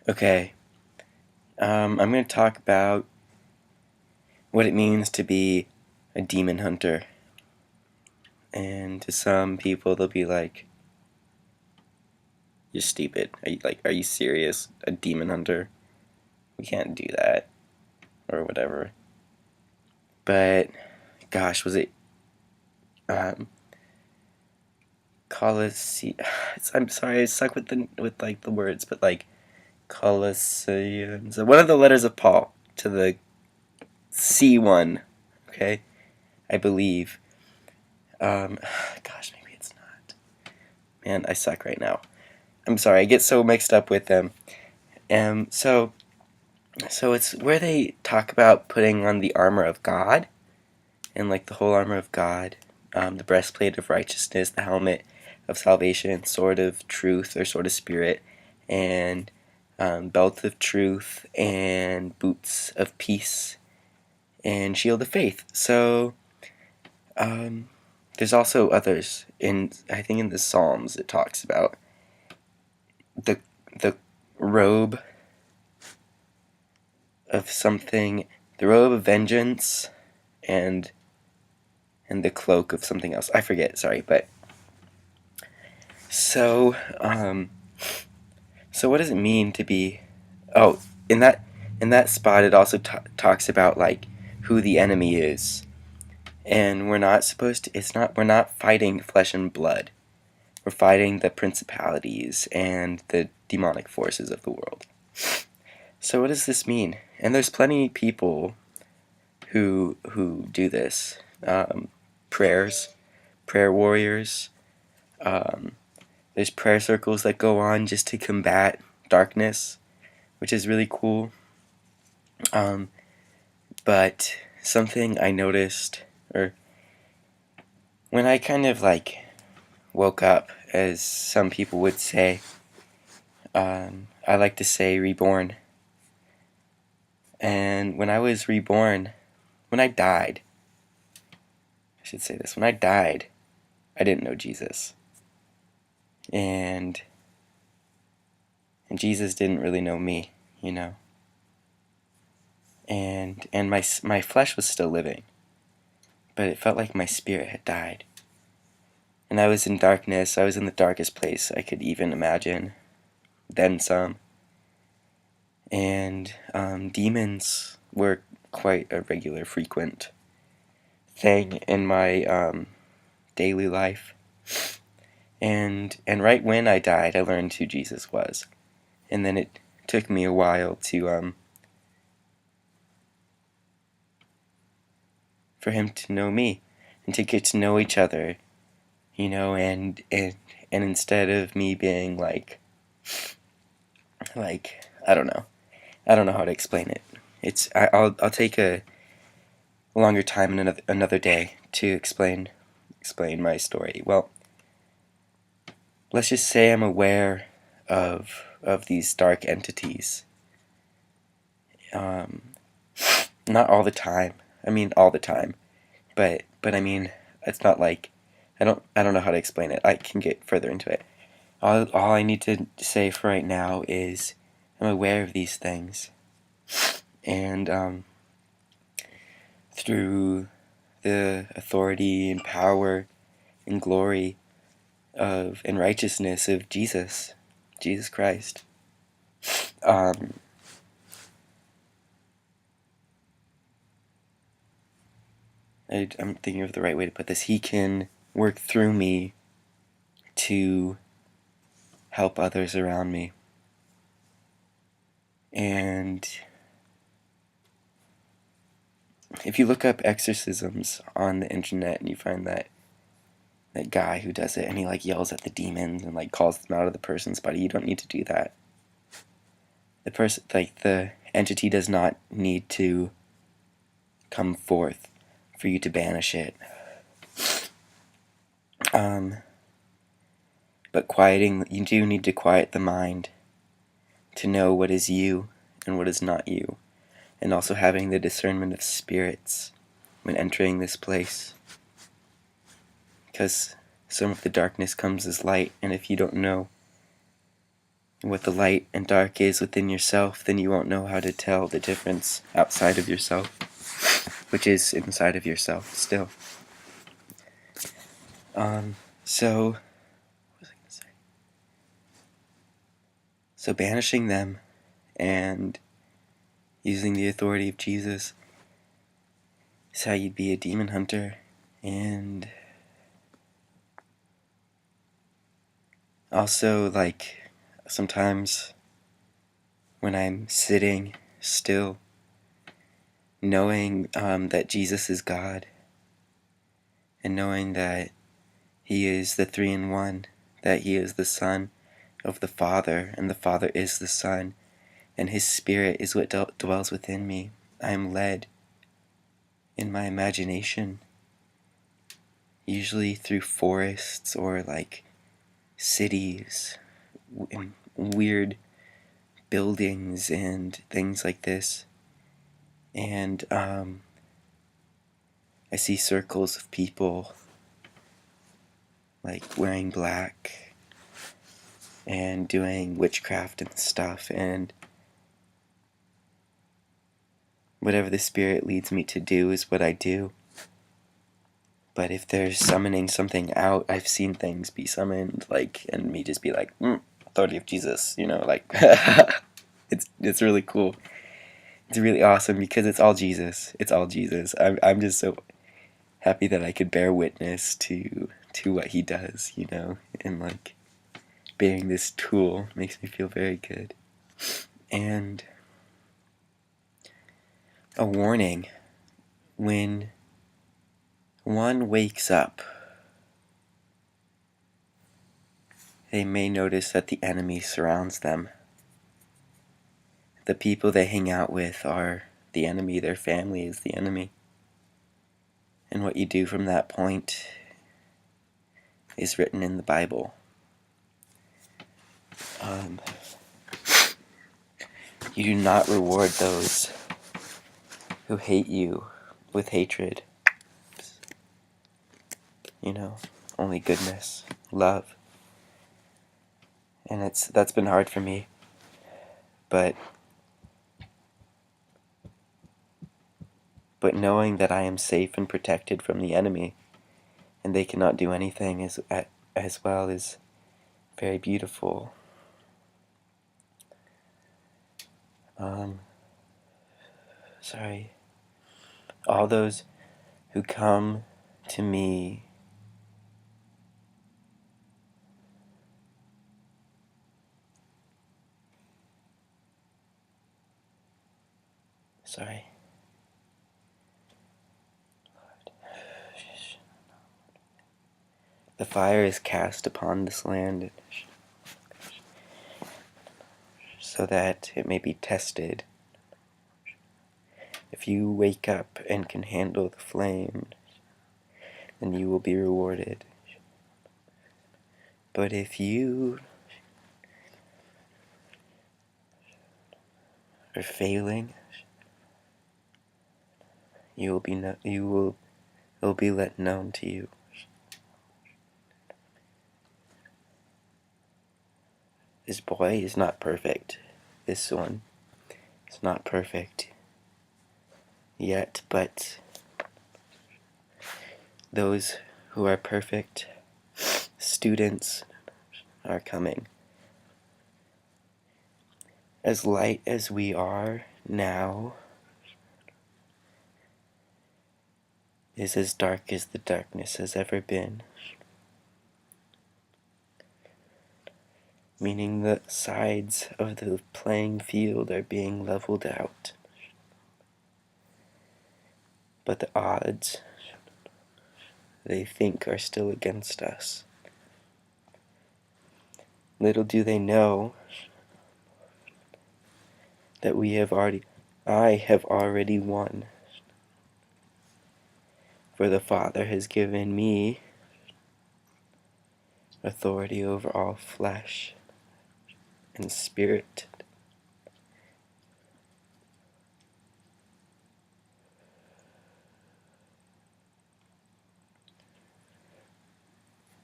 Okay, I'm going to talk about what it means to be a demon hunter. And to some people, they'll be like, "You're stupid. Are you serious? A demon hunter? We can't do that," or whatever. But gosh, was it um, Colosseum? I'm sorry, I suck with the words, but like Colosseum. So one of the letters of Paul to the C1. Okay, I believe. Gosh, maybe it's not. Man, I suck right now. I'm sorry, I get so mixed up with them. So it's where they talk about putting on the armor of God, and like the whole armor of God, the breastplate of righteousness, the helmet of salvation, sword of truth or sword of spirit, and belt of truth, and boots of peace, and shield of faith. So there's also others I think in the Psalms it talks about the the robe of something, the robe of vengeance, and the cloak of something else. I forget. Sorry, but so so what does it mean to be? Oh, in that spot, it also talks about like who the enemy is, and we're not supposed to. It's not. We're not fighting flesh and blood. We're fighting the principalities and the demonic forces of the world. So what does this mean? And there's plenty of people who do this. Prayers, prayer warriors. Um, there's prayer circles that go on just to combat darkness, which is really cool. Um, but something I noticed, or when I kind of like woke up, as some people would say, I like to say reborn. And when I was reborn, when I died, I should say this, when I died, I didn't know Jesus. And Jesus didn't really know me, you know. And my flesh was still living, but it felt like my spirit had died. And I was in darkness. I was in the darkest place I could even imagine, then some. And demons were quite a regular, frequent thing in my daily life. And right when I died, I learned who Jesus was. And then it took me a while to for him to know me and to get to know each other, you know. And instead of me being like I don't know, how to explain it. I'll take a longer time and another day to explain my story. Well, let's just say I'm aware of these dark entities. Um, Not all the time. I mean, all the time, but I mean, it's not like I don't know how to explain it. I can get further into it. All I need to say for right now is I'm aware of these things, and through the authority and power and glory of and righteousness of Jesus Christ. Um, I'm thinking of the right way to put this. He can work through me to help others around me. And if you look up exorcisms on the internet and you find that guy who does it and he like yells at the demons and like calls them out of the person's body, you don't need to do that. The entity does not need to come forth for you to banish it. But you do need to quiet the mind to know what is you and what is not you, and also having the discernment of spirits when entering this place. Because some of the darkness comes as light, and if you don't know what the light and dark is within yourself, then you won't know how to tell the difference outside of yourself, which is inside of yourself still. So, what was I going to say? So banishing them and using the authority of Jesus is how you'd be a demon hunter. And also, like, sometimes when I'm sitting still, knowing that Jesus is God, and knowing that He is the 3-in-1, that He is the Son of the Father, and the Father is the Son, and His Spirit is what dwells within me. I am led in my imagination, usually through forests or like cities, and weird buildings and things like this. And I see circles of people like wearing black and doing witchcraft and stuff, and whatever the Spirit leads me to do is what I do. But if they're summoning something out, I've seen things be summoned, like, and me just be like, authority of Jesus, like, it's really cool. It's really awesome because it's all Jesus. It's all Jesus. I'm just so happy that I could bear witness to what He does, and like being this tool makes me feel very good. And a warning: when one wakes up, they may notice that the enemy surrounds them. The people they hang out with are the enemy, their family is the enemy. And what you do from that point is written in the Bible. You do not reward those who hate you with hatred. Only goodness, love. And that's been hard for me. But knowing that I am safe and protected from the enemy, and they cannot do anything as well, is very beautiful. All those who come to me the fire is cast upon this land so that it may be tested. If you wake up and can handle the flame, then you will be rewarded. But if you are failing, it will be let known to you. This boy is not perfect. This one is not perfect yet, but those who are perfect students are coming. As light as we are now is as dark as the darkness has ever been. Meaning the sides of the playing field are being leveled out. But the odds, they think, are still against us. Little do they know that I have already won. For the Father has given me authority over all flesh and spirit.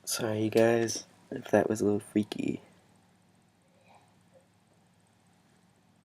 Sorry guys, if that was a little freaky.